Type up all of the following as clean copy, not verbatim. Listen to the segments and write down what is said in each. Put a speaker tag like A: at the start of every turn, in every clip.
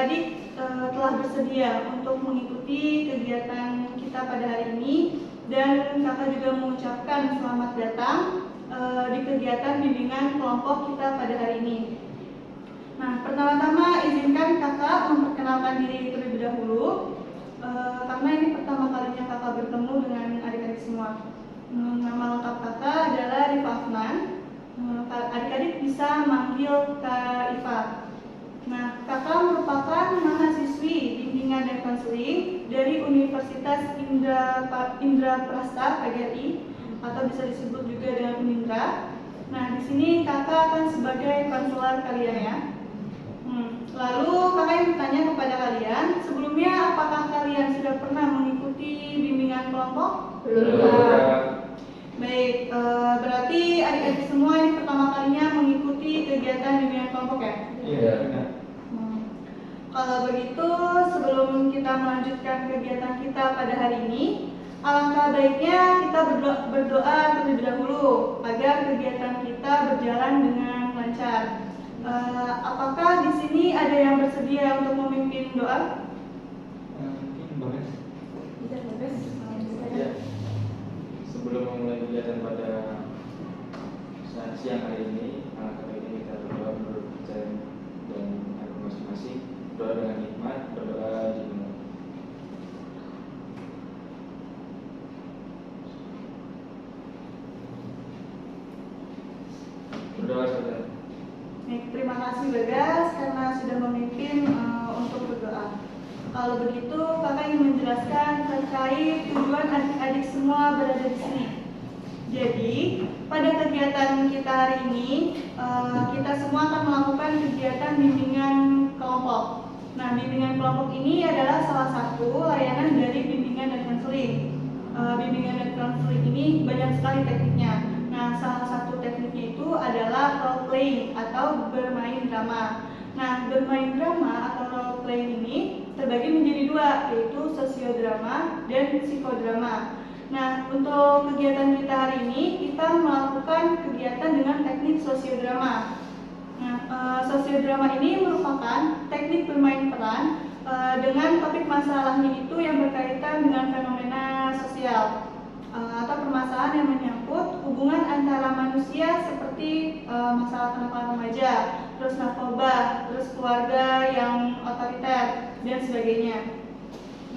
A: adik-adik telah bersedia untuk mengikuti kegiatan kita pada hari ini, dan kakak juga mengucapkan selamat datang di kegiatan bimbingan kelompok kita pada hari ini. Nah, pertama-tama izinkan kakak memperkenalkan diri terlebih dahulu, karena ini pertama kalinya kakak bertemu dengan adik-adik semua. Nama lengkap kakak adalah Rifa Afnan. Adik-adik bisa manggil Kak Iva. Nah, kakak merupakan mahasiswi bimbingan dan konseling dari Universitas Indra Prasta PGRI, atau bisa disebut juga dengan Unindra. Nah, di sini kakak akan sebagai konselor kalian ya. Lalu kakak yang bertanya kepada kalian, sebelumnya apakah kalian sudah pernah mengikuti bimbingan kelompok?
B: Belum.
A: Baik, berarti adik-adik semua ini pertama kalinya mengikuti kegiatan bimbingan kelompok ya?
B: Iya.
A: Kalau begitu, sebelum kita melanjutkan kegiatan kita pada hari ini, alangkah baiknya kita berdoa terlebih dahulu agar kegiatan kita berjalan dengan lancar. Apakah di sini ada yang bersedia untuk memimpin doa?
B: Ya. Sebelum memulai kegiatan pada siang hari ini, alangkah baiknya kita berdoa menurut kepercayaan dan agama masing-masing. Doa dengan hikmat, berdoa dimulai. Berdoa saudara.
A: Baik, terima kasih Bagas karena sudah memimpin untuk berdoa. Kalau begitu, kakak ingin menjelaskan terkait tujuan adik-adik semua berada di sini. Jadi, pada kegiatan kita hari ini, kita semua akan melakukan kegiatan bimbingan kelompok. Nah, bimbingan kelompok ini adalah salah satu layanan dari bimbingan dan konseling. Bimbingan dan konseling ini banyak sekali tekniknya. Nah, salah satu tekniknya itu adalah role playing atau bermain drama. Nah, bermain drama atau role playing ini terbagi menjadi dua, yaitu sosiodrama dan psikodrama. Nah, untuk kegiatan kita hari ini, kita melakukan kegiatan dengan teknik sosiodrama. Nah, sosiodrama ini merupakan teknik bermain peran dengan topik masalahnya itu yang berkaitan dengan fenomena sosial atau permasalahan yang menyangkut hubungan antara manusia seperti masalah kenakalan remaja, terus narkoba, terus keluarga yang otoriter dan sebagainya.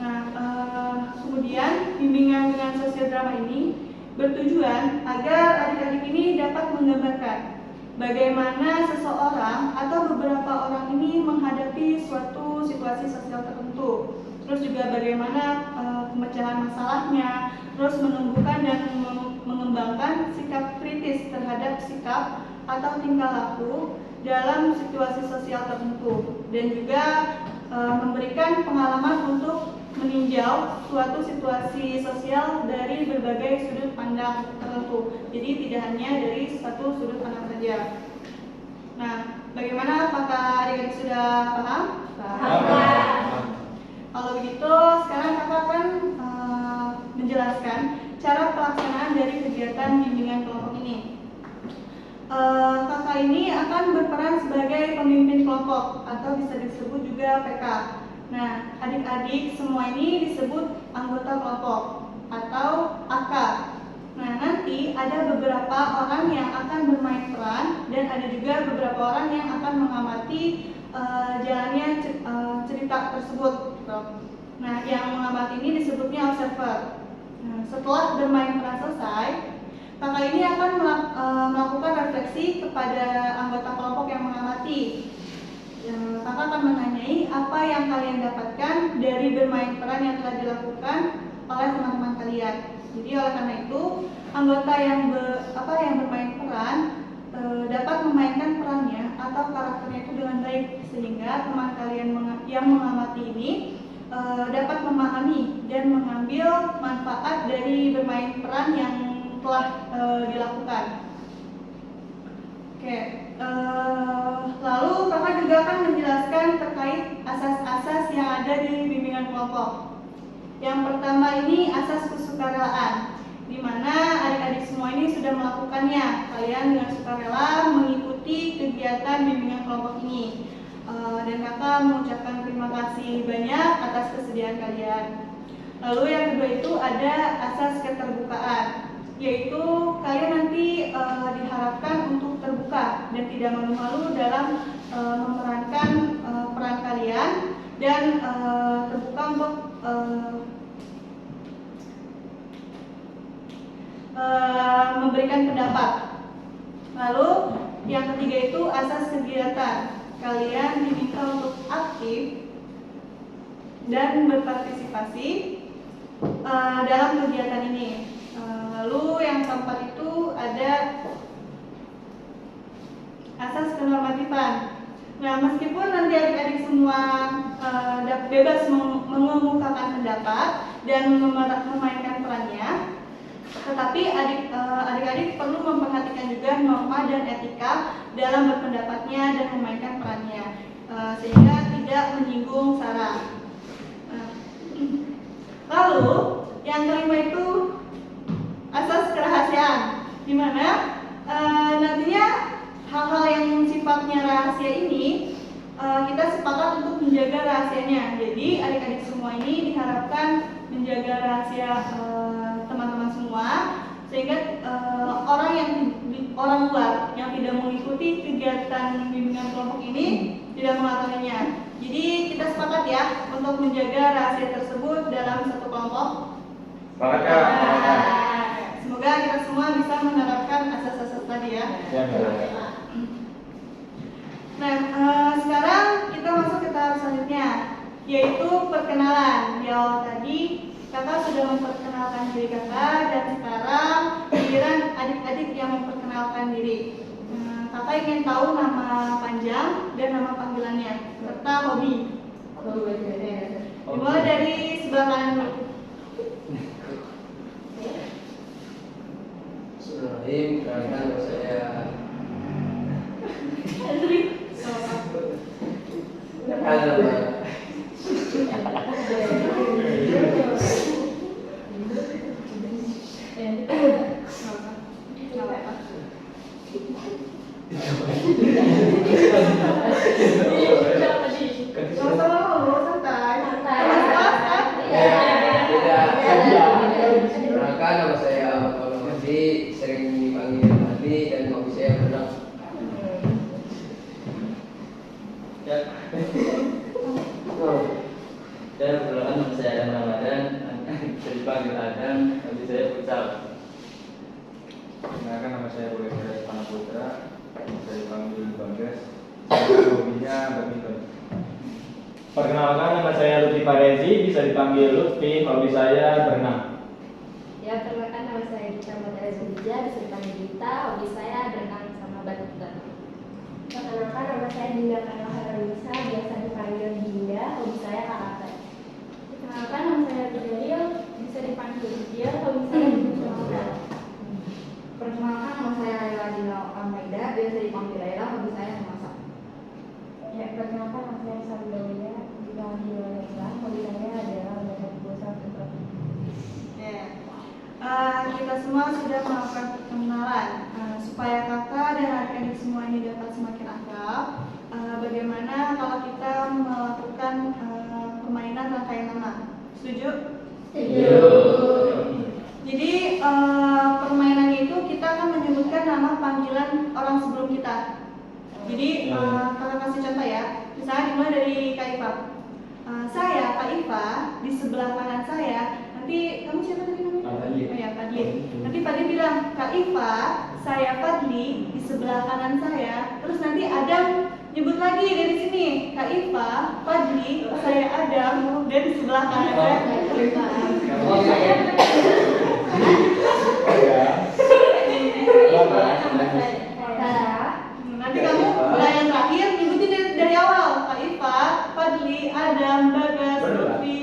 A: Nah, kemudian bimbingan dengan sosiodrama ini bertujuan agar adik-adik ini dapat menggambarkan bagaimana seseorang atau beberapa orang ini menghadapi suatu situasi sosial tertentu, terus juga bagaimana pemecahan masalahnya, terus menumbuhkan dan mengembangkan sikap kritis terhadap sikap atau tingkah laku dalam situasi sosial tertentu, dan juga memberikan pengalaman untuk meninjau suatu situasi sosial dari berbagai sudut pandang tertentu. Jadi tidak hanya dari satu sudut pandang saja. Nah, bagaimana? Apakah adik-adik sudah paham?
B: Paham.
A: Kalau begitu, sekarang kakak akan menjelaskan cara pelaksanaan dari kegiatan bimbingan kelompok ini. Kakak ini akan berperan sebagai pemimpin kelompok atau bisa disebut juga PK. Nah, adik-adik semua ini disebut anggota kelompok atau AK. Nah, nanti ada beberapa orang yang akan bermain peran dan ada juga beberapa orang yang akan mengamati jalannya cerita tersebut. Nah, yang mengamati ini disebutnya observer. Nah, setelah bermain peran selesai, kakak ini akan melakukan refleksi kepada anggota kelompok yang mengamati. Kakak akan menanyai apa yang kalian dapatkan dari bermain peran yang telah dilakukan oleh teman-teman kalian. Jadi oleh karena itu, anggota yang bermain peran dapat memainkan perannya atau karakternya itu dengan baik, sehingga teman kalian yang mengamati ini dapat memahami dan mengambil manfaat dari bermain peran yang telah dilakukan. Oke, lalu kakak juga akan menjelaskan terkait asas-asas yang ada di bimbingan kelompok. Yang pertama ini asas kesukarelaan, di mana adik-adik semua ini sudah melakukannya. Kalian dengan sukarela mengikuti kegiatan bimbingan kelompok ini. Dan kakak mengucapkan terima kasih banyak atas kesediaan kalian. Lalu yang kedua itu ada asas keterbukaan, yaitu kalian nanti diharapkan untuk terbuka dan tidak malu-malu dalam memerankan peran kalian dan terbuka untuk memberikan pendapat. Lalu yang ketiga itu asas kegiatan. Kalian diminta untuk aktif dan berpartisipasi dalam kegiatan ini. Lalu yang keempat itu ada asas kenormatifan. Nah, meskipun nanti adik-adik semua bebas mengemukakan pendapat dan memainkan perannya, tetapi adik-adik perlu memperhatikan juga norma dan etika dalam berpendapatnya dan memainkan perannya, sehingga tidak menyinggung sara. Lalu yang kelima itu asas kerahasiaan, di mana nantinya hal-hal yang sifatnya rahasia ini kita sepakat untuk menjaga rahasianya. Jadi adik-adik semua ini diharapkan menjaga rahasia teman-teman semua, sehingga orang luar yang tidak mengikuti kegiatan bimbingan kelompok ini tidak mengetahuinya. Jadi kita sepakat ya untuk menjaga rahasia tersebut dalam satu kelompok.
B: Sepakat Kak.
A: Semoga kita semua bisa menerapkan asas-asas tadi ya.
B: Ya,
A: Nah, sekarang kita masuk ke tahap selanjutnya, yaitu perkenalan. Di awal tadi kakak sudah memperkenalkan diri kakak, dan sekarang giliran adik-adik yang memperkenalkan diri. Kakak ingin tahu nama panjang dan nama panggilannya serta hobi. Dimulai dari sebelah kanan dulu.
C: Bismillahirrahmanirrahim. Perkenalkan nama saya Ahmad, sering dipanggil Adi, dan hobi saya berenang.
D: Dan perkenalkan nama saya Adam Ramadan, bisa dipanggil Adam, hobi saya futsal.
B: Perkenalkan nama saya Boleh Pana Putra, bisa dipanggil Bagas. Hobinya badminton.
E: Perkenalkan, nama saya Lutfi Parezi, bisa dipanggil Lutfi, hobi saya berenang.
F: Ya, perkenalkan nama saya Gita Madara Zulija, bisa dipanggil Gita, hobi saya berenang sama badminton.
G: Perkenalkan, nama saya Dinda Karla Haranisa, biasa dipanggil Dinda, hobi saya karate.
F: Perkenalkan, nama saya Bidil, bisa dipanggil Bidil, hobi saya futsal. Perkenalkan, nama saya Laila Dina Almeida, biasa dipanggil Laila, hobi saya memasak.
G: Ya, perkenalkan, nama saya Sandalina, dipanggil Laila, hobi saya adalah membuat bosan untuk
A: Kita semua sudah melakukan perkenalan. Supaya kakak dan adik-adik semua ini dapat semakin akrab, bagaimana kalau kita melakukan permainan rangkaian nama? Setuju?
F: Setuju.
A: Jadi permainannya itu kita akan menyebutkan nama panggilan orang sebelum kita. Jadi kakak kasih contoh ya. Misalnya dimulai dari Kak Iva. Saya Kak Iva, di sebelah kanan saya. Nanti kamu siapa tadi namanya?
E: Fadli.
A: Oh ya, Fadli. Nanti Fadli bilang, Kak Iva, saya Fadli, di sebelah kanan saya. Terus nanti Adam nyebut lagi dari sini, Kak Iva, Fadli, saya Adam, dan di sebelah kanan saya. Nanti kamu mulai yang terakhir nyebutin dari awal, Kak Iva, Fadli, Adam, Bagas, Lutfi.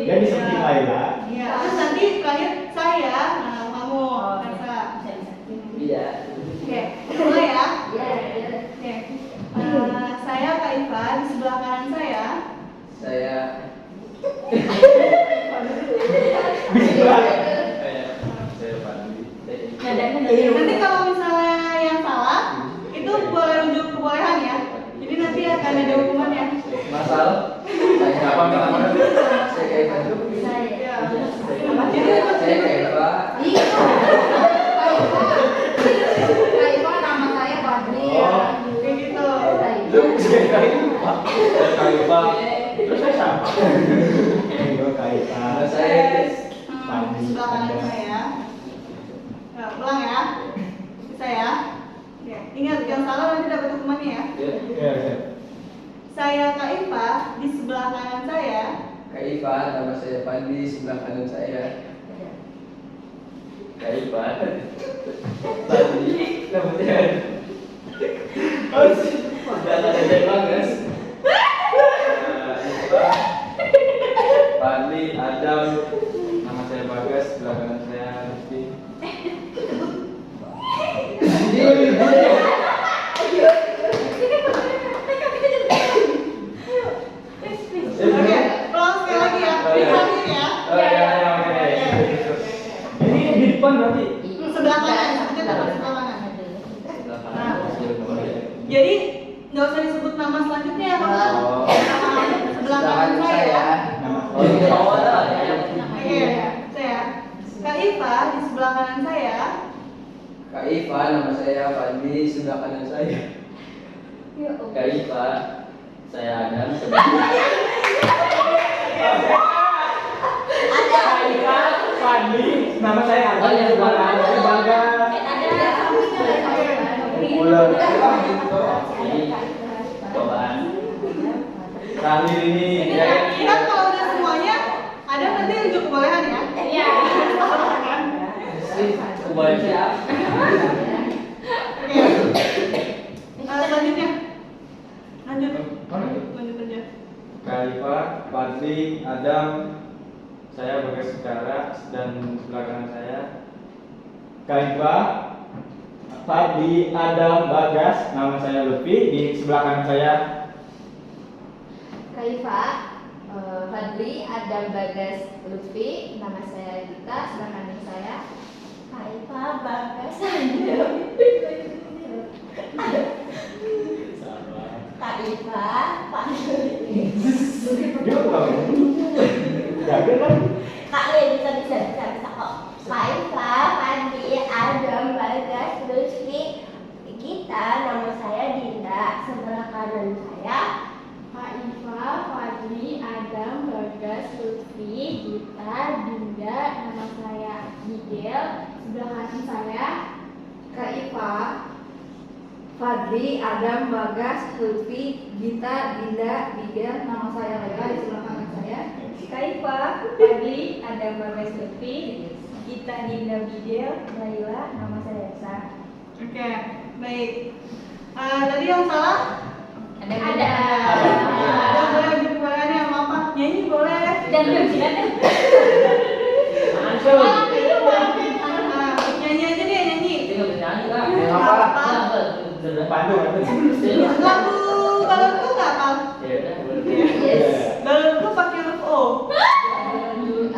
E: Dan disebut Laila.
A: Iya, terus nanti terakhir saya, kamu, Elsa.
C: Iya.
A: Oke, mulai ya.
F: Iya.
A: Oke, saya Kak Iva, di sebelah kanan saya.
C: Saya
B: Saya Fadli.
A: Nanti kalau misalnya yang salah,
E: Gue Kaifa.
C: Nama saya
E: Pandi.
A: Sebelah kanan saya. Ya, ulang ya. Bisa ya? Ya, ingat yang salah nanti dapat hukumannya ya.
E: Iya, iya.
A: Saya Kaifa, di sebelah kanan saya.
C: Kaifa, nama saya Pandi, sebelah kanan saya.
D: Kaifa. Tadi kemudian harus dan ada Bagas.
B: Fadli, Adam, nama saya Bagas, sebelah kanan saya Rizky.
A: Oke, ulang sekali lagi ya. Dipanggil ya.
E: Oh, iya, iya, oke. Ini di depan berarti.
A: Sebelah kanan, kita dapat sebelah kanan.
D: Sebelah
A: Nah.
D: kanan kecil kemudian.
A: Jadi nggak usah disebut nama selanjutnya ya, Pak.
C: Oh.
A: Sebelah kanan saya.
E: Nama.
D: Oh, di bawah lah.
A: Oke, saya Kaifa, di sebelah kanan saya.
C: Kaifa, nama saya Pandi, sebelah kanan saya.
D: Kaifa. Saya Adam sebelah
E: Kaifa, Fadli, nama saya Adam.
D: Oh, iya,
E: sebelah kanan saya Bagas. Ulang.
D: ini cobaan.
E: Terakhir ini
A: Ini
E: ya.
A: kan kalau udah semuanya, ada nanti unjuk kebolehan ya.
F: Iya.
D: Kembali siap.
A: Oke. Selanjutnya. Lanjut. Lanjut aja.
E: Kaifa, Fadli, Adam, saya Bagas Sekara dan sebelah kanan saya Kaifa, Fadli, Adam, Bagas, nama saya Lutfi, di sebelah kanan saya
F: Kaifa, Fadli, Adam, Bagas, Lutfi, nama saya Gita, sebelah kanan saya Kaifa, Bagas, Adam, Kaifa, Fadli.
E: dia tahu jaga kan
F: Kak Le bisa kok. Kaifa, Fadli, Adam, Bagas, Lutfi, Gita, nama saya Dinda, sebelah kanan saya Kaifa, Fadli, Adam, Bagas, Lutfi, Gita, Dinda, nama saya Miguel, sebelah kanan saya Kaifa, Fadli, Adam, Bagas, Lutfi, Gita, Dinda, Miguel, nama saya Lela, di sebelah kanan saya Kaifa, Fadli, Adam, Bagas, Lutfi, Gita, Dinda, Miguel, Laila, nama saya Elsa.
A: Oke, baik. Tadi yang salah?
F: Ada.
A: Ada boleh unjuk kebolehannya sama apa? Nyanyi boleh.
F: Dan belum silakan.
A: Nyanyi aja deh, nyanyi.
D: Tinggal bernyanyi lah.
A: Apa?
E: pandu
A: Lagu balonku nggak apa?
D: Ya udah, boleh.
F: Yes.
A: Balonku pakai huruf O.
E: dulu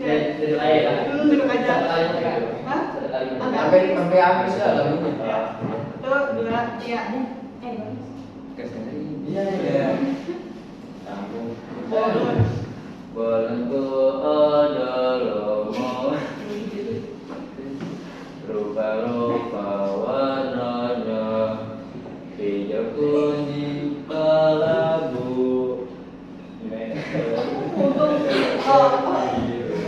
D: Ya, duduk aja lah.
A: Duduk aja.
D: Satu kali mereka.
A: Hah?
D: Satu kali mereka.
C: Sampai habis lah lagunya.
A: Tuh, dua, iya.
C: Iya, iya.
D: Sambung. Balonku ada lomo, rupa-rupa warnanya, hijau kuning kelabu, merah biru,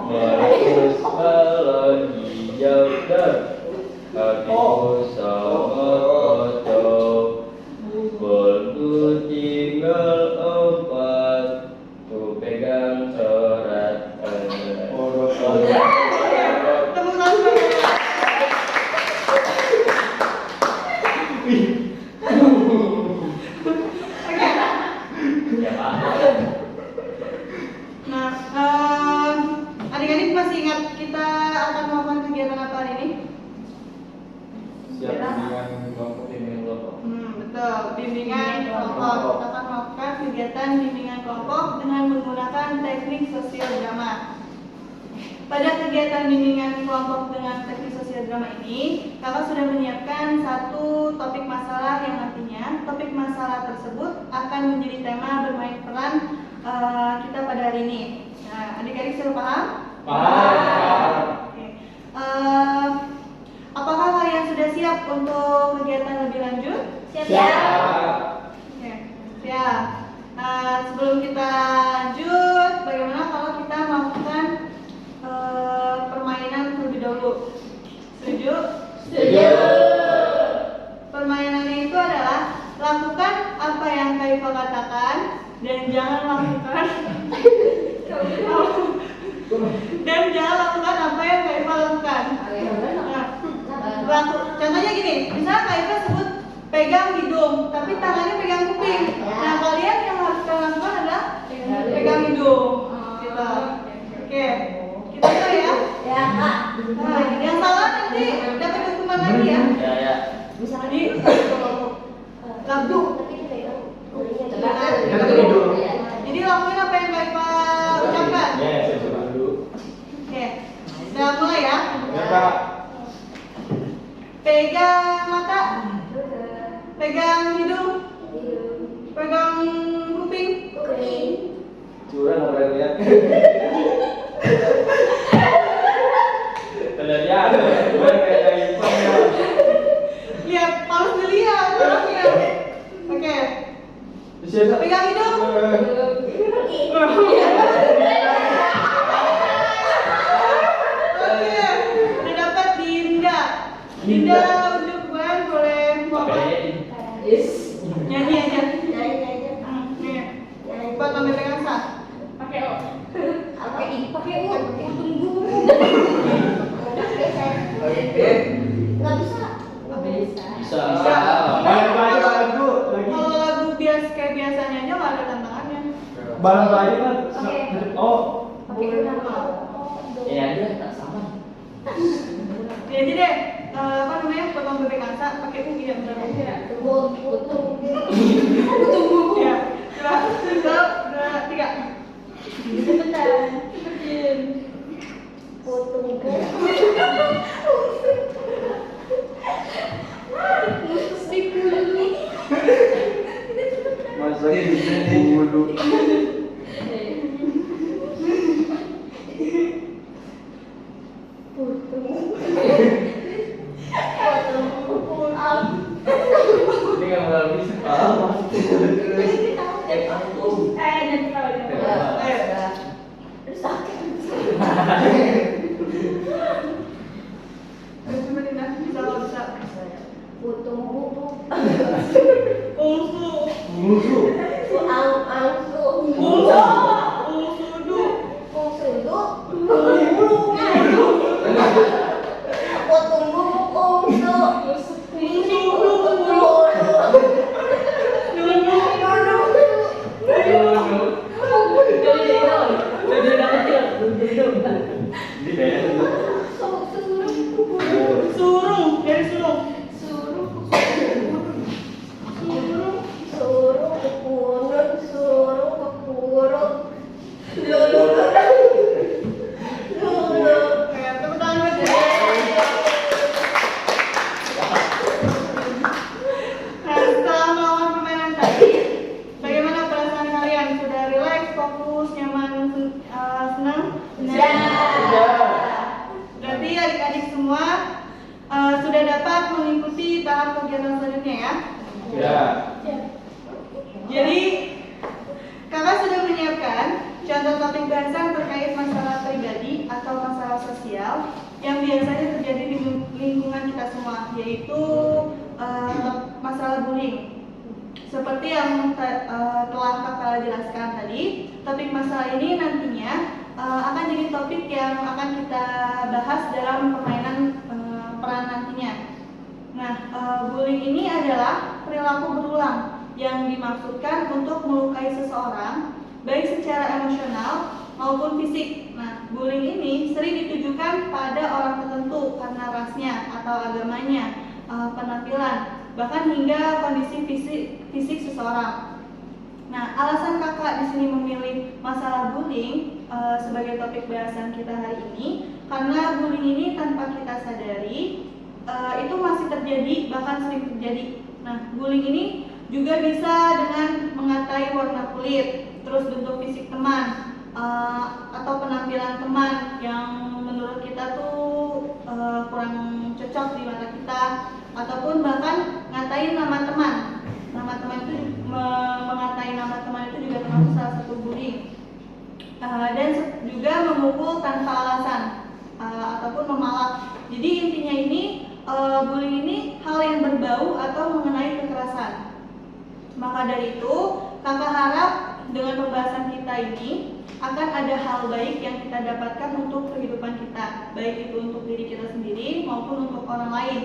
D: merus balon hijau dan hatiku sangat kocok. Balonku tinggal 4, ku pegang coret.
A: Tepuk tangan.
D: Ya Pak.
A: Nah, adik-adik masih ingat kita akan melakukan kegiatan apa hari ini?
B: Siap dengan kelompok ini kelompok.
A: Betul, bimbingan kelompok. Kita akan melakukan kegiatan bimbingan kelompok dengan menggunakan teknik sosial drama. Pada kegiatan bimbingan kelompok dengan teknik sosial drama ini, kakak sudah menyiapkan satu topik masalah yang nantinya topik masalah tersebut akan menjadi tema bermain peran kita pada hari ini. Nah, adik-adik sudah paham?
E: paham
A: Oke. Apakah kalian sudah siap untuk kegiatan lebih lanjut?
F: Siap.
A: Oke, siap. Permainannya itu adalah lakukan apa yang Kaifa katakan dan jangan lakukan apa yang Kaifa lakukan. Contohnya gini, misalnya Kaifa sebut pegang hidung, tapi tangannya pegang kuping. Nah, kalian yang harus kalian lakukan adalah pegang hidung. Gitu. Oke, kita mulai ya. Nah, yang salah nanti dapat hukuman lagi ya.
D: Ya.
A: Jadi, lagu. Jadi lakuin apa yang Kaifa ucapkan.
E: Ya, saya coba dulu.
A: Oke, kita mulai ya.
E: Ya, Kak.
A: Pegang mata, pegang hidung, pegang kuping.
E: Curang orang lihat. Terlihat, gue kayak Ipang ya.
A: Lihat, harus dilihat. Oke,
E: Siapa?
A: pegang hidung. Oke, udah dapat Dinda. Dinda untuk Gwen boleh nyanyi aja. Nih, buat ambil pegang sah.
G: Pakai O.
F: Pakai U. Tunggu.
D: Bisa.
E: Barang baju lagu lagi.
A: Kalau lagu kayak biasanya aja nggak ada tantangannya.
E: Barang baju kan. Oh,
F: Pakai U nama.
D: Ini aja tak sama.
A: Jadi deh, apa namanya, potong bebek angsa pakai ubi ya, benar ya. Ya, coba, 2, 3. Cepetin.
E: masa dulu.
D: Ini nggak bakal bisa.
A: Cepetin dah, bisa nggak bisa. Ungsu.
E: Musuh.
A: Ungsudu. Surung, dari surung. Oke, tepuk tangan buat dia. Nah, setelah melawan permainan tadi, bagaimana perasaan kalian? Sudah rileks, fokus, nyaman, senang? Berarti adik-adik semua sudah dapat mengikuti tahap kegiatan selanjutnya ya.
E: Ya.
A: Jadi kakak sudah menyiapkan contoh topik bahasan terkait masalah pribadi atau masalah sosial yang biasanya terjadi di lingkungan kita semua, yaitu masalah bullying. Seperti yang telah kakak jelaskan tadi, topik masalah ini nantinya akan jadi topik yang akan kita bahas dalam permainan peran nantinya. Nah, bullying ini adalah perilaku berulang yang dimaksudkan untuk melukai seseorang, baik secara emosional maupun fisik. Nah, bullying ini sering ditujukan pada orang tertentu karena rasnya atau agamanya, penampilan, bahkan hingga kondisi fisik seseorang. Nah, alasan kakak di sini memilih masalah bullying sebagai topik bahasan kita hari ini, karena bullying ini tanpa kita sadari itu masih terjadi, bahkan sering terjadi. Nah, bullying ini juga bisa dengan mengatai warna kulit, terus bentuk fisik teman, atau penampilan teman yang menurut kita tuh kurang cocok di mata kita, ataupun bahkan ngatain nama teman. Nama teman itu mengatai nama teman itu juga termasuk salah satu bullying. Dan juga memukul tanpa alasan ataupun memalak. Jadi intinya ini bullying ini hal yang berbau atau mengenai kekerasan. Maka dari itu, kakak harap dengan pembahasan kita ini akan ada hal baik yang kita dapatkan untuk kehidupan kita, baik itu untuk diri kita sendiri maupun untuk orang lain.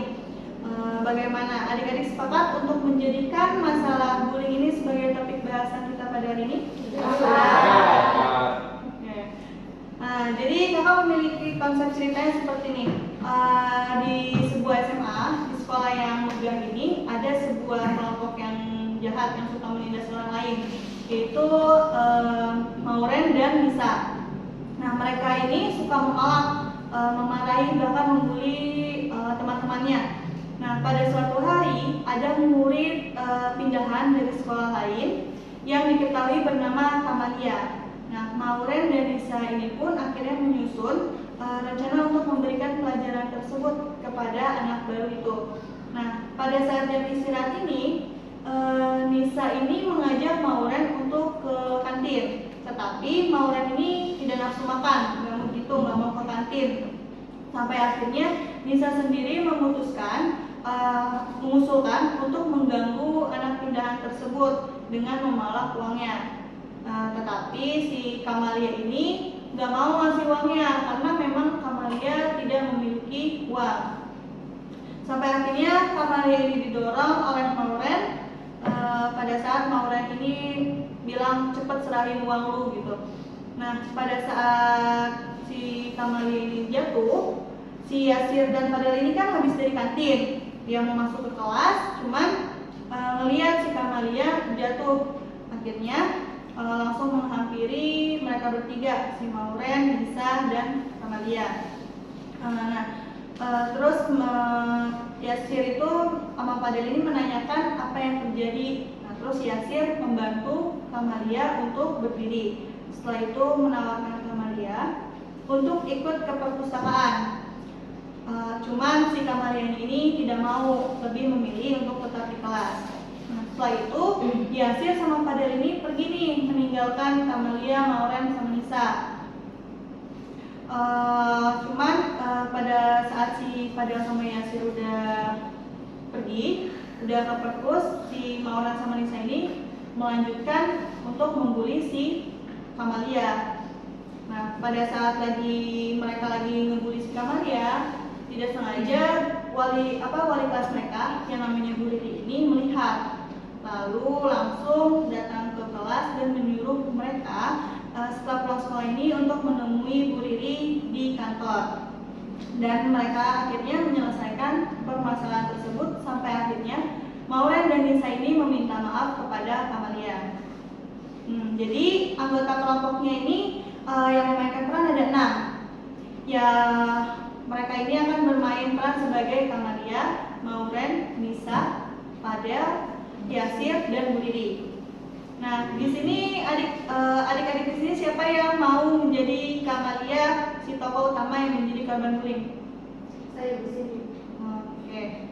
A: Bagaimana adik-adik sepakat untuk menjadikan masalah bullying ini sebagai topik bahasan kita pada hari ini? Oke. Nah, jadi kakak memiliki konsep ceritanya seperti ini. Di sebuah SMA, di sekolah yang megah ini, ada sebuah kelompok yang jahat yang suka menindas orang lain, yaitu Mauren dan Nisa. Nah, mereka ini suka memalak, memarahi, bahkan membuli teman-temannya. Nah, pada suatu hari ada murid pindahan dari sekolah lain yang diketahui bernama Kamalia. Nah, Mauren dan Nisa ini pun akhirnya menyusun rencana untuk memberikan pelajaran tersebut kepada anak baru itu. Nah, pada saat jam istirahat ini, Nisa ini mengajak Mauren untuk ke kantin, tetapi Mauren ini tidak nafsu makan, nggak mau ke kantin. Sampai akhirnya Nisa sendiri mengusulkan untuk mengganggu anak pindahan tersebut dengan memalak uangnya. Tetapi si Kamalia ini nggak mau ngasih uangnya karena memang Kamalia tidak memiliki uang. Sampai akhirnya Kamalia ini didorong oleh Mauren. Pada saat Mauren ini bilang cepet serahin uang lu gitu. Nah, pada saat si Kamalia ini jatuh, si Yasir dan Fadel ini kan habis dari kantin, dia mau masuk ke kelas, cuman ngelihat si Kamalia jatuh. Akhirnya langsung menghampiri mereka bertiga, si Mauren, Nisa, dan Kamalia. Terus Yasir itu sama Fadel ini menanyakan apa yang terjadi. Nah, terus Yasir membantu Kamalia untuk berdiri. Setelah itu menawarkan Kamalia untuk ikut ke perpustakaan. Cuman si Kamalia ini tidak mau, lebih memilih untuk tetap di kelas. Nah, setelah itu Yasir sama Fadel ini pergi nih meninggalkan Kamalia, Mauren, sama Nisa. Pada saat si Fadel sama Yasir udah pergi, udah ke perpus, si Mauren sama Nisa ini melanjutkan untuk membuli si Kamalia. Nah, pada saat mereka lagi ngebully si Kamalia, tidak sengaja wali kelas mereka yang namanya Bu Riri ini melihat, lalu langsung datang ke kelas dan menyuruh mereka setelah pulang sekolah ini untuk menemui Bu Riri di kantor. Dan mereka akhirnya menyelesaikan permasalahan tersebut sampai akhirnya Mauren dan Nisa ini meminta maaf kepada Kamalia. Jadi anggota kelompoknya ini yang memainkan peran ada 6. Ya, mereka ini akan bermain peran sebagai Kamalia, Mauren, Nisa, Fadel, Yasir, dan Bu Riri. Nah, di sini adik-adik di sini siapa yang mau menjadi Kamalia, si tokoh utama yang menjadi korban bullying?
G: Saya di sini.
A: Oke.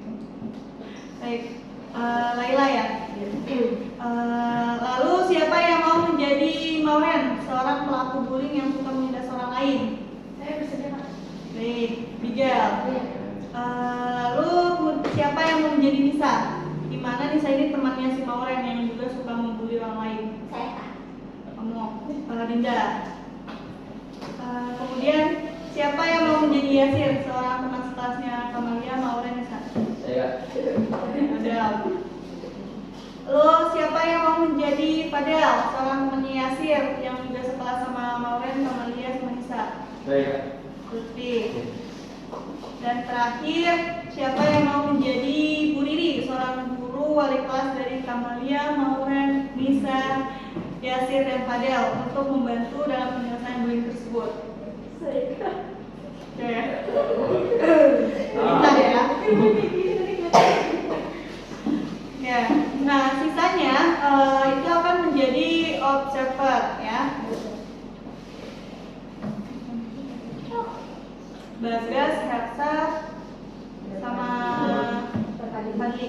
A: Baik. Laila ya. Lalu siapa yang mau menjadi Mauren, seorang pelaku bullying yang suka menindas orang lain?
G: Saya bersedia, Pak.
A: Baik, Bigel. Lalu siapa yang mau menjadi Nisa? Di mana Nisa ini temannya si Mauren yang juga suka membuli orang lain?
G: Saya.
A: Kamu, Dinda. Kemudian siapa yang mau menjadi Yasir, seorang teman sekelasnya Kamalia, Mauren, Nisa?
C: Saya.
A: Fadel. Lalu siapa yang mau menjadi Fadel, seorang temannya Yasir yang juga sekelas sama Mauren, Kamalia, sama Nisa?
E: Saya.
A: Lutfi. Dan terakhir, siapa yang mau menjadi Bu Riri, seorang guru wali kelas dari Kamalia, Mauren, Nisa, Yasir, dan Fadel untuk membantu dalam penyelesaian bullying tersebut? Oke. Kita ya. Ya. Nah, sisanya itu akan menjadi observer ya. Bagas, Hersa, sama Fadli.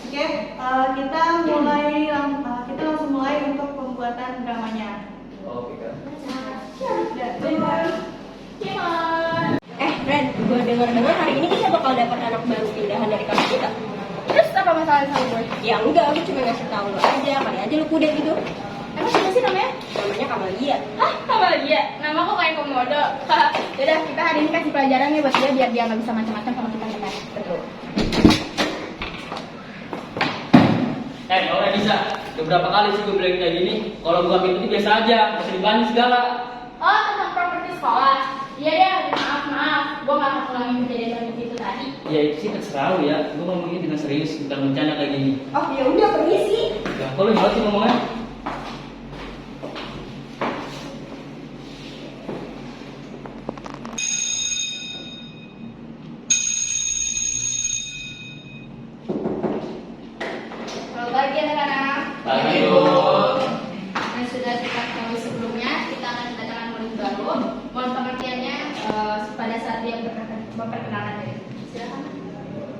A: Oke, kita langsung mulai untuk pembuatan dramanya.
C: Oke, Kak.
A: Ya,
H: dengar-dengar hari ini kita bakal dapat anak baru pindahan dari kampus kita.
F: Terus apa masalahnya sama gue?
H: Ya enggak, aku cuma ngasih tahu lo aja, kali aja lo kudet gitu.
F: Emang siapa sih namanya?
H: Namanya Kamalia.
F: Hah, Kamalia? Nama kok kayak komodo? Yaudah, kita hari ini kasih pelajaran nih buat dia biar dia nggak bisa macam-macam sama kita nih.
H: Betul.
D: Ya udah bisa. Beberapa kali sih gue bilang kayak gini. Kalau buka pintu itu biasa aja, nggak usah dibanding segala.
F: Oh, tentang properti sekolah. Iya deh, maaf. Gue nggak akan ulangin kejadian seperti itu tadi.
D: Ya itu sih terserah lu ya. Gue ngomongnya dengan serius, bukan bercanda kayak gini.
H: Oh ya udah, permisi.
D: Ya, kalau lu sih ngomongnya.
F: Selamat pagi anak-anak.
D: Pagi, Bu.
F: Yang sudah kita ketahui sebelumnya, kita akan kedatangan murid baru. Mohon pengertiannya pada saat dia memperkenalkan diri. Silakan.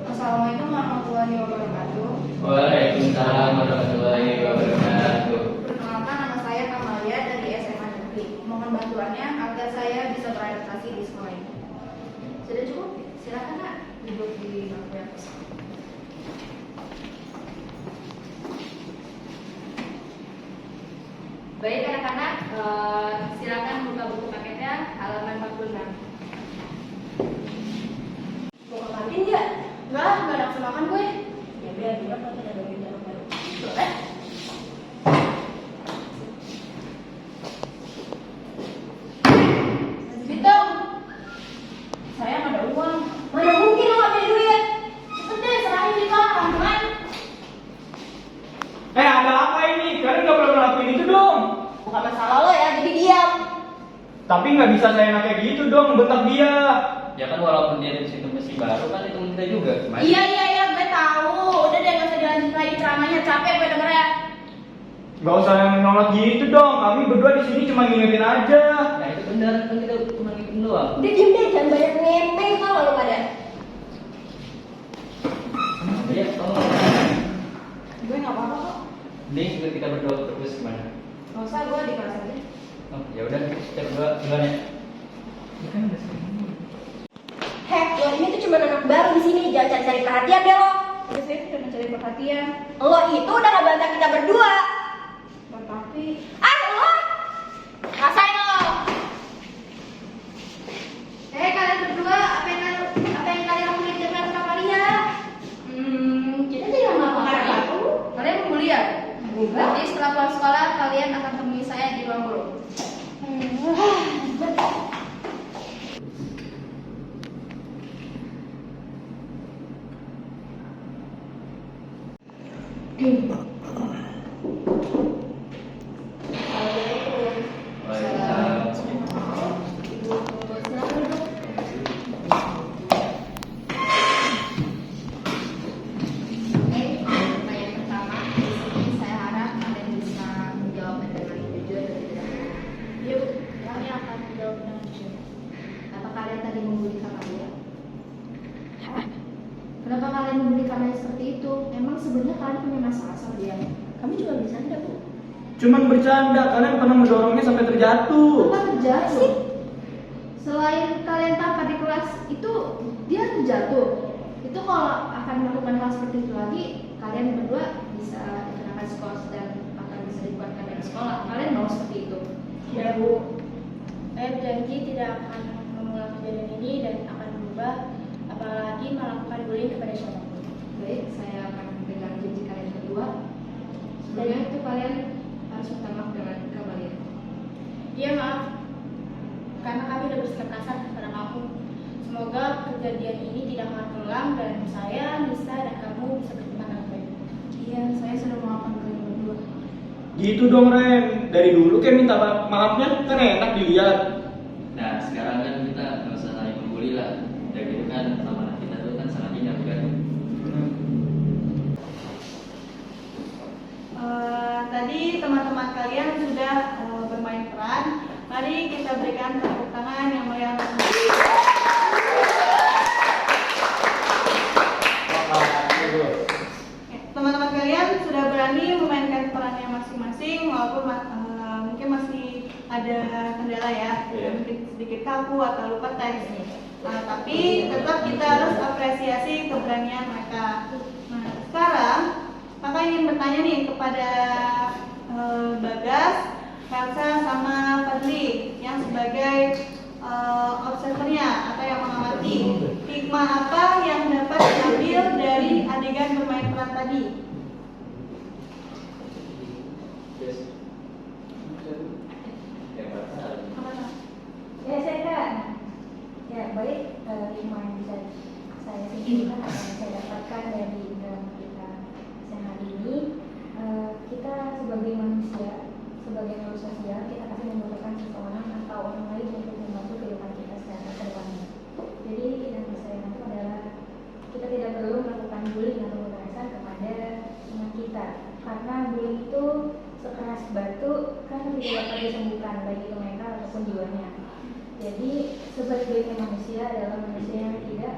F: Assalamualaikum warahmatullahi wabarakatuh.
D: Waalaikumsalam warahmatullahi wabarakatuh.
F: Perkenalkan, nama saya Kamalia dari SMA Negeri. Mohon bantuannya agar saya bisa beradaptasi di sekolah ini. Sudah cukup? Silakan Kak, duduk di bangku yang kosong. Baik anak-anak, silakan buka buku paketnya halaman 46.
H: Mau ke kantin nggak?
F: Nggak nafsu makan gue.
H: Ya udah, bilang kalau ada pindah baru.
F: Boleh? Duit dong. Saya nggak ada uang.
H: Mana mungkin lo nggak punya duit?
F: Cepet deh, serahin di kak, kampungan.
E: Ada apa ini? Kalian nggak perlu ngelakuin itu dong.
H: Bukan masalah lo ya, jadi diam.
E: Tapi nggak bisa saya kayak gitu dong, bentak dia.
D: Ya kan walaupun dia di situ masih baru kan itu kita juga. Gimana?
F: Iya, gue tahu. Udah deh, nggak usah dilanjut lagi ceramahnya. Capek gue dengernya.
E: Nggak usah nolak gitu dong. Kami berdua di sini cuma ngingetin aja.
D: Nah itu benar kan kita cuma ngikutin doang.
H: Udah diem deh, jangan banyak ngepeng tau gak lo pada.
D: Ya, tolong.
F: Gue nggak apa-apa kok.
D: Nih kita berdoa terus gimana?
F: Nggak usah, gue di kelas aja.
D: Oh, ya udah kita berdua duluan ya. Ya kan udah sering.
H: Heh, lo ini tuh cuma anak baru di sini, jangan cari-cari perhatian deh lo.
F: Udah saya udah mencari perhatian.
H: Lo itu udah gak bantah kita berdua.
F: Tapi
H: Lo!
F: rasain lo. Kalian berdua, apa yang kalian lakukan di depan Kamalia? Kita jadi apa-apa. Kalian mau kuliah? Nanti setelah pulang sekolah, kalian akan temui saya di ruang guru. Pertanyaan pertama, di sini saya harap kalian bisa menjawabnya dengan jujur dan tidak bohong. Yuk, kami akan menjawab dengan jujur. Apa kalian tadi membuli Kamalia? Kenapa kalian membuli Kamalia seperti itu? Emang sebenarnya kalian punya masalah sama dia? Kami juga bercanda, Bu.
E: Cuman bercanda, kalian pernah mendorongnya sampai terjatuh.
F: Apa terjatuh? Selain kalian tampak di kelas itu, dia terjatuh. Itu kalau akan melakukan hal seperti itu lagi, kalian berdua bisa dikenakan skors dan akan bisa dikeluarkan dari sekolah. Kalian mau seperti itu?
G: Ya Bu, saya berjanji tidak akan mengulang kejadian ini dan akan berubah, apalagi melakukan bullying kepada siapapun.
F: Baik, saya akan pegang janji kalian berdua. Sebelumnya itu kalian harus minta maaf dengan Kamalia.
G: Iya maaf, karena kami sudah bersikap kasar kepada kamu. Semoga kejadian ini tidak akan terulang dan saya, Nisa, dan kamu bisa berteman dengan baik.
F: Iya, saya sudah memaafkan kalian berdua.
E: Gitu dong Ren, dari dulu kayak minta maafnya kan enak dilihat.
D: Nah sekarang kan kita nggak usah saling membuli lah. Dan gitu kan sama kita tuh kan sangat indah kan.
A: Tadi teman-teman kalian sudah bermain peran. Mari kita berikan tepuk tangan yang meriah. Teman-teman kalian sudah berani memainkan perannya masing-masing, walaupun mungkin masih ada kendala ya,
D: Iya.
A: mungkin sedikit kaku atau lupa teks. Nah, tapi tetap kita harus apresiasi keberanian mereka. Nah, sekarang kakak ingin bertanya nih kepada Bagas, Elsa, sama Fadli yang sebagai observernya atau yang mengamati. Hikmah apa yang dapat diambil dari adegan bermain peran tadi?
F: Ya saya kan, ya baik hikmah yang bisa saya simpulkan apa yang saya dapatkan dari drama kita sehari ini. Kita sebagai manusia sosial, kita pasti membutuhkan seseorang atau orang lain untuk membantu kehidupan kita secara kedepannya. Jadi yang saya maksud adalah kita tidak perlu melakukan bullying atau kekerasan kepada teman kita, karena bullying itu sekeras batu kan tidak dapat disembuhkan baik itu mental ataupun jiwanya. Jadi sebaik-baiknya manusia adalah manusia yang tidak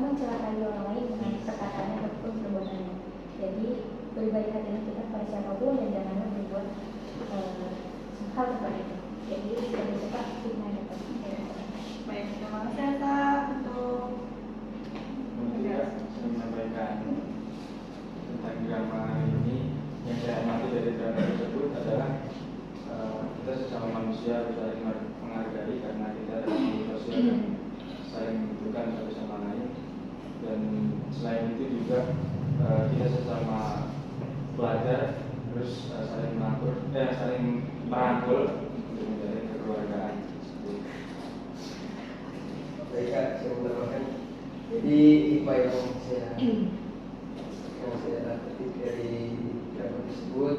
F: mencelakai orang lain dengan perkataannya ataupun perbuatannya. Jadi berbaik hatinya kita pada siapapun dan janganlah berbuat hal seperti itu. Jadi lebih cepat hikmah dapat.
A: Baik, terima kasih Elsa untuk
B: Kemudian saya menyampaikan tentang drama ini. Yang saya amati dari drama tersebut adalah kita sesama manusia harus saling menghargai karena kita adalah makhluk sosial yang saling membutuhkan satu sama lain. Dan selain itu juga kita sesama pelajar harus saling merangkul untuk menjalin kekeluargaan.
C: Baik Kak, saya menambahkan. Jadi hikmah yang saya dapat dari drama tersebut,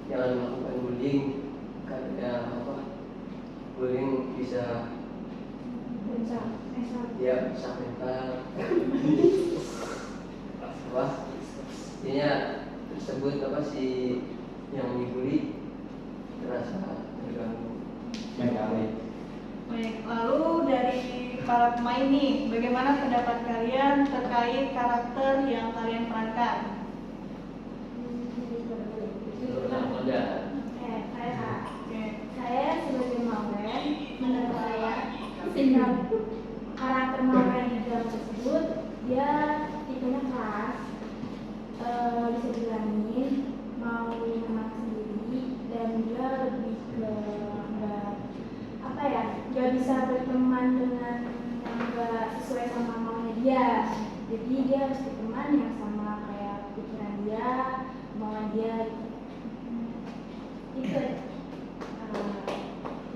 C: jangan melakukan bullying karena bullying bisa ya rusak mental. Intinya tersebut si yang dibully terasa terganggu mentalnya.
A: Baik, lalu dari para pemain nih, bagaimana pendapat kalian terkait karakter yang kalian perankan?
G: Saya sebagai Mawren, menurut saya sikap karakter Mawren di dalam tersebut dia tipenya keras, bisa dibilangin mau menang sendiri, dan dia lebih ke nggak bisa berteman dengan yang nggak sesuai sama maunya dia. Jadi dia harus berteman yang sama kayak pikiran dia, kemauan dia. Itu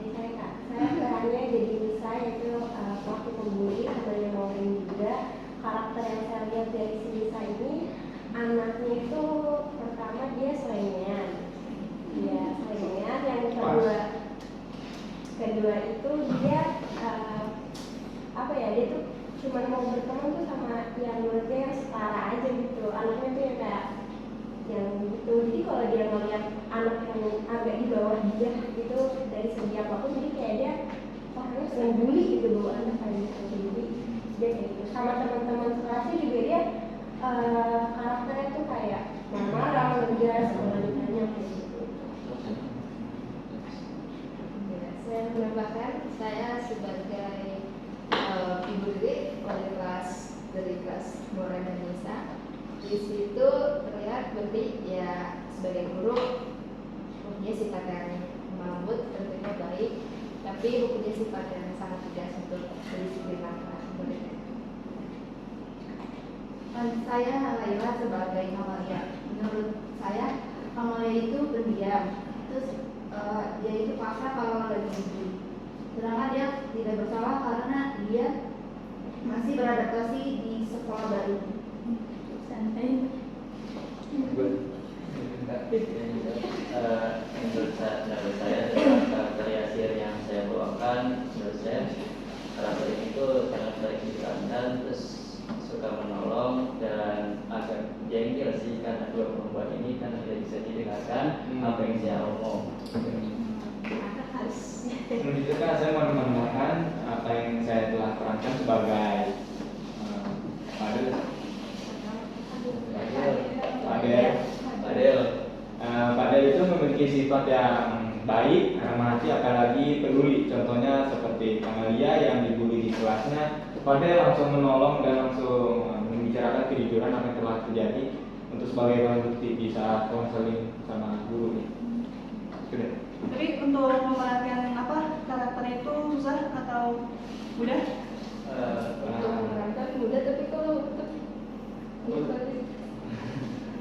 H: Jadi saya perannya jadi Lisa, yaitu waktu pembuli sebagai Maureen juga. Karakter yang saya lihat dari si Lisa ini, anaknya itu pertama dia selengean, yang kedua itu dia dia tuh cuma mau berteman tuh sama yang menurut dia yang setara aja gitu. Anaknya tuh yang kayak yang gitu. Jadi kalau dia ngeliat anak yang agak di bawah dia gitu dari segi apapun, jadi kayak dia orangnya sering bully gitu bawa anak kayak gitu. Jadi dia kayak gitu. Sama teman-teman sekelasnya juga dia karakternya tuh kayak marah-marah, ngegas, wanitanya kayak gitu.
F: Saya menambahkan, saya sebagai ibu diri dari kelas Maureen dan Nisa, di situ terlihat berarti ya sebagai guru punya sifat yang lembut, tentunya baik, tapi punya sifat yang sangat tegas untuk berdisiplin muridnya. Dan saya Laila sebagai Amalia. Menurut saya Amalia itu pendiam, terus dia itu paksa kalau lagi dibully. Sedangkan dia tidak bersalah karena dia masih beradaptasi di sekolah baru. Santai.
D: Menurut saya karakter Yasir yang saya bawakan, menurut saya karakter ini tuh sangat baik diperankan, terus suka menolong dan agak jengkel sih karena dua perempuan ini kan tidak bisa didengarkan apa yang saya omong.
E: Menurut kan saya mau menambahkan apa yang saya telah perankan sebagai Padel itu memiliki sifat yang baik, ramah hati, apalagi peduli. Contohnya seperti Amalia yang
B: kelasnya, Fadel langsung menolong dan langsung membicarakan kejujuran apa yang telah terjadi untuk sebagai barang bukti di saat konseling sama guru nih. Sudah.
A: Tapi untuk memerankan apa karakter itu susah atau mudah?
F: Memerankan mudah, tapi kalau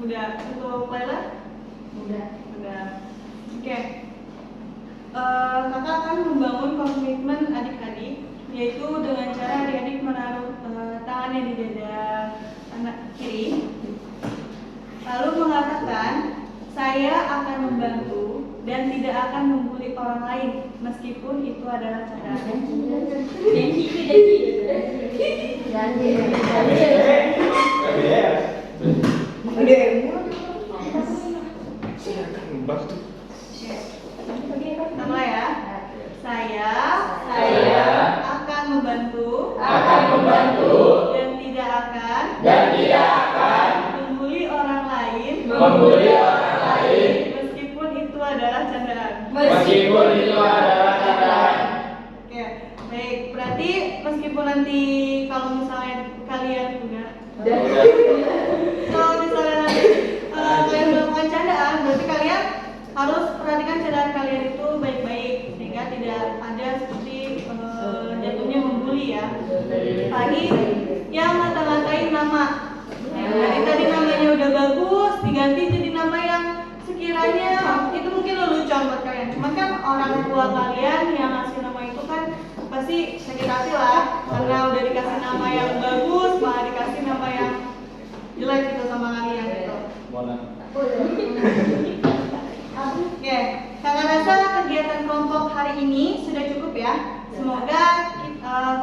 A: Mudah. Untuk Laila?
F: mudah.
A: Mudah. Oke. Kakak akan membangun komitmen adik-adik, yaitu dengan cara adik-adik menaruh tangannya di dada anak kiri, lalu mengatakan, saya akan membantu dan tidak akan membuli orang lain, meskipun itu adalah cara. Sama ya. Saya akan membantu dan tidak akan membuli orang lain, meskipun itu adalah candaan. Oke, baik. Berarti meskipun nanti kalau misalnya kalian kalau misalnya nanti kalian melakukan candaan, berarti kalian harus perhatikan candaan kalian itu baik-baik sehingga tidak ada seperti jatuhnya membuli ya. Lagi yang ngata-ngatain nama. Dari tadi namanya udah bagus, diganti jadi nama yang sekiranya itu mungkin lelucon buat kalian. Cuman kan orang tua kalian yang ngasih nama itu kan pasti sakit hati lah, karena udah dikasih nama yang bagus malah dikasih nama yang jelek gitu sama kalian gitu. Oke, kakak rasa kegiatan kelompok hari ini sudah cukup ya. Semoga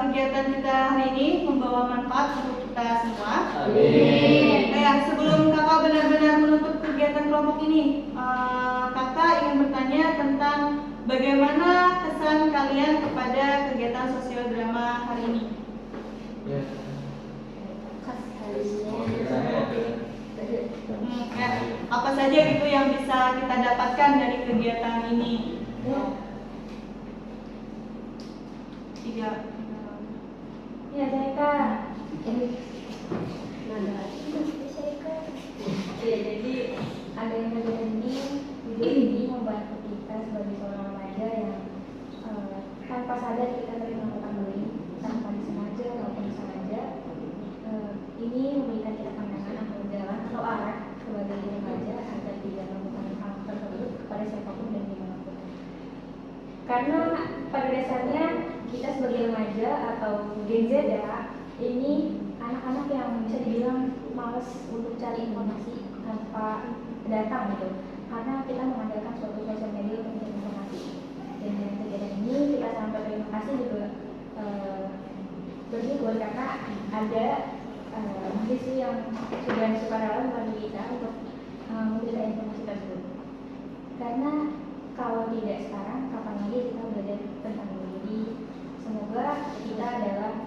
A: kegiatan kita hari ini membawa manfaat untuk kita semua.
C: Amin.
A: Ya, sebelum kakak benar-benar menutup kegiatan kelompok ini, kakak ingin bertanya tentang bagaimana kesan kalian kepada kegiatan sosial drama hari ini. Ya, apa saja gitu yang bisa kita dapatkan dari kegiatan ini? Tiga.
G: Ya, saya Kak.
F: Ya, jadi adanya kegiatan ini membantu kita sebagai seorang remaja yang tanpa sadar kita sering melakukan bullying tanpa disengaja maupun disengaja. Ini memberikan kita pandangan atau jalan atau arah sebagai remaja agar tidak melakukan hal tersebut kepada siapapun dan dimanapun. Karena pada dasarnya kita sebagai remaja atau Gen Z ya, ini anak-anak yang bisa dibilang malas untuk cari informasi tanpa datang gitu, karena kita mengandalkan suatu sosial media untuk mencari informasi. Dan dengan kegiatan ini kita sangat berterima kasih juga bagi buat kakak ada mahasiswa yang sudah sukarela membantu kita untuk memberikan informasi tersebut. Karena kalau tidak sekarang, kapan lagi kita belajar tentang ini? Jadi semoga kita adalah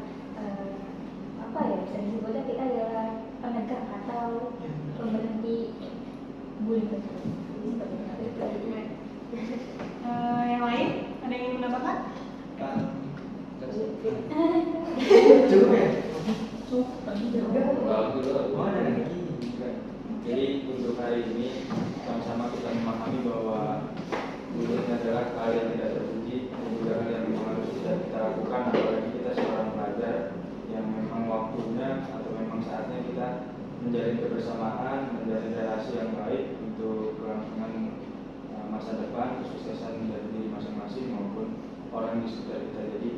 F: bisa disebutnya kita adalah penegak atau pemberhenti bullying tersebut.
A: Yang lain ada yang ingin menambahkan?
E: Cukup ya?
B: Jadi untuk hari ini sama-sama kita memahami bahwa bullying adalah hal yang tidak terpuji dan juga hal yang memang harus kita lakukan, apalagi kita seorang pelajar yang memang waktunya atau memang saatnya kita menjalin kebersamaan, menjalin relasi yang baik untuk kelangsungan masa depan, kesuksesan dari diri masing-masing maupun orang di sekitar kita. Jadi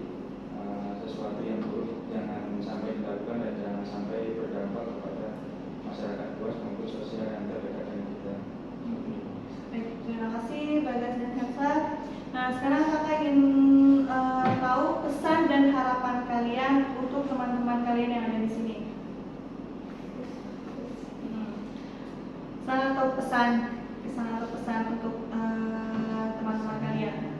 B: sesuatu yang buruk jangan sampai dilakukan dan jangan sampai berdampak kepada masyarakat luas maupun sosial yang terdekat dengan kita.
A: Baik, terima kasih Bagas dan Hansa. Nah, sekarang kakak ingin tahu pesan dan harapan kalian untuk teman-teman kalian yang ada di sini. Pesan atau pesan untuk teman-teman kalian.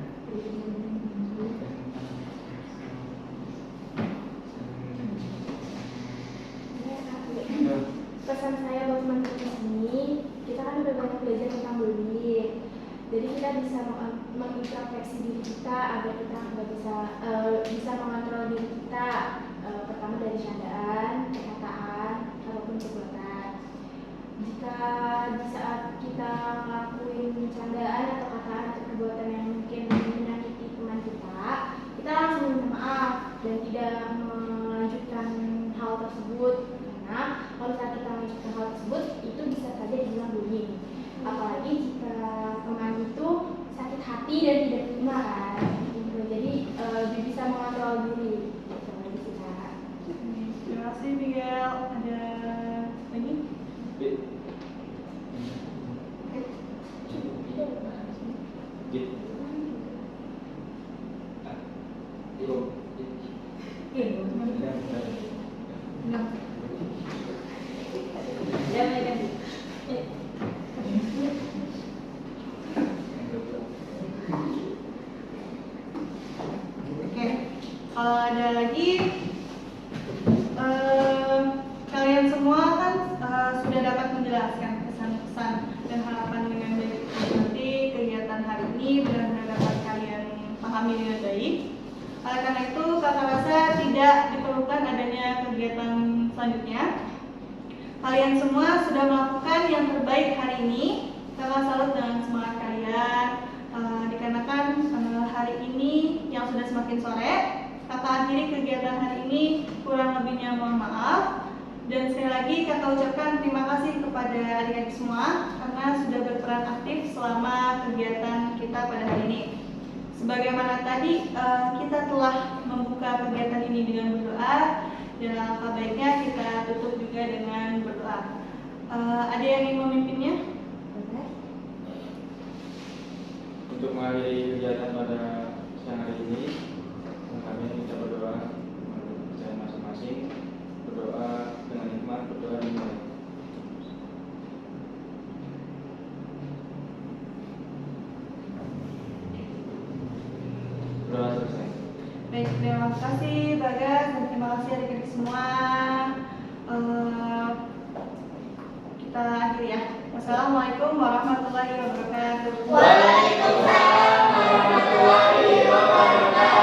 G: Pesan saya buat teman-teman di sini, kita kan udah banyak belajar tentang bullying. Jadi kita bisa mengintrospeksi diri kita agar kita nggak bisa mengontrol diri kita dari candaan, perkataan, ataupun perbuatan. Jika di saat kita ngelakuin candaan atau perkataan atau perbuatan yang mungkin menyakiti teman kita langsung minta maaf dan tidak melanjutkan hal tersebut, karena kalau saat kita melanjutkan hal tersebut itu bisa saja dibilang bullying. Apalagi jika teman itu sakit hati dan tidak terima kan, gitu. Jadi lebih bisa mengontrol diri.
A: Terima kasih Miguel. Ada lagi? Oke, kalau ada lagi, kalian semua kan sudah dapat menjelaskan pesan-pesan dan harapan dengan baik. Nanti kegiatan hari ini benar-benar dapat kalian pahami dengan baik. Oleh karena itu, kakak rasa tidak diperlukan adanya kegiatan selanjutnya. Kalian semua sudah melakukan yang terbaik hari ini. Kakak salut dengan semangat kalian. Dikarenakan hari ini yang sudah semakin sore, kakak akhiri kegiatan hari ini. Kurang lebihnya mohon maaf. Dan sekali lagi kakak ucapkan terima kasih kepada adik-adik semua karena sudah berperan aktif selama kegiatan kita pada hari ini. Sebagaimana tadi kita telah membuka kegiatan ini dengan berdoa, dan alangkah baiknya kita tutup juga dengan berdoa. Ada yang ingin memimpinnya?
B: Untuk mengakhiri kegiatan pada siang hari ini, kami kita berdoa menurut saya masing-masing, berdoa dengan hikmat, berdoa dimulai. Berdoa selesai.
A: Baik, terima kasih Bagas dan terima kasih adik-adik semua. Kita akhiri ya. Wassalamualaikum warahmatullahi wabarakatuh.
H: Waalaikumsalam warahmatullahi wabarakatuh.